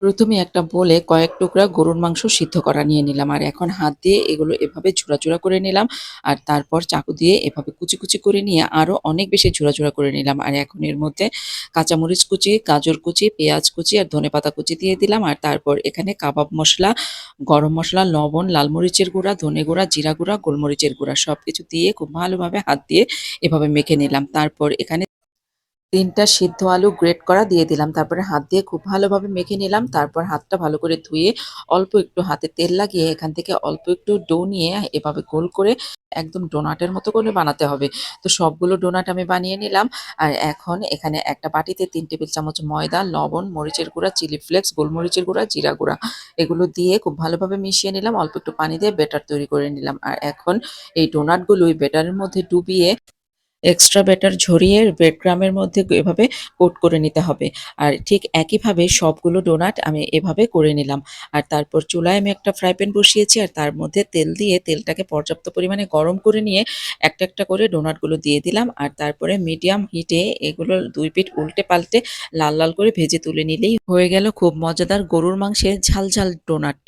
প্রথমে একটা বোলে কয়েক টুকরা গরুর মাংস সিদ্ধ করা নিয়ে নিলাম। আর এখন হাত দিয়ে এগুলো এভাবে ঝুরা করে নিলাম। আর তারপর চাকু দিয়ে এভাবে কুচি করে নিয়ে আরো অনেক বেশি ঝুরা করে নিলাম। আর এখন এর মধ্যে কাঁচামরিচ কুচি, গাজর কুচি, পেঁয়াজ কুচি আর ধনেপাতা কুচি দিয়ে দিলাম। আর তারপর এখানে কাবাব মসলা, গরম মসলা, লবণ, লাল মরিচের গুঁড়া, ধনে গুঁড়া, জিরা গুঁড়া, গোলমরিচের গুঁড়া সবকিছু দিয়ে খুব ভালোভাবে হাত দিয়ে এভাবে মেখে নিলাম। তারপর এখানে ৩ টা সিদ্ধ আলু গ্রেট করা দিয়ে দিলাম। তারপরে হাত দিয়ে খুব ভালোভাবে মেখে নিলাম। তারপর হাতটা ভালো করে ধুয়ে অল্প একটু হাতে তেল লাগিয়ে এখান থেকে অল্প একটু ডো নিয়ে এভাবে গোল করে একদম ডোনাটের মতো করে বানাতে হবে। তো সবগুলো ডোনাট আমি বানিয়ে নিলাম। আর এখন এখানে একটা বাটিতে ৩ টেবিল চামচ ময়দা, লবণ, মরিচের গুঁড়া, চিলি ফ্লেক্স, গোলমরিচের গুঁড়া, জিরা গুঁড়া এগুলো দিয়ে খুব ভালোভাবে মিশিয়ে নিলাম। অল্প একটু পানি দিয়ে ব্যাটার তৈরি করে নিলাম। আর এখন এই ডোনাটগুলো ওই ব্যাটারের মধ্যে ডুবিয়ে এক্সট্রা ব্যাটার ঝরিয়ে ব্রেড ক্রামের মধ্যে এভাবে কোট করে নিতে হবে। আর ঠিক একইভাবে সবগুলো ডোনাট আমি এভাবে করে নিলাম। আর তারপর চুলায় আমি একটা ফ্রাই প্যান বসিয়েছি আর তার মধ্যে তেল দিয়ে তেলটাকে পর্যাপ্ত পরিমাণে গরম করে নিয়ে একটা করে ডোনাটগুলো দিয়ে দিলাম। আর তারপরে মিডিয়াম হিটে এগুলো ২ পিঠ উল্টে পাল্টে লাল করে ভেজে তুলে নিলেই হয়ে গেল খুব মজাদার গরুর মাংসের ঝাল ডোনাট।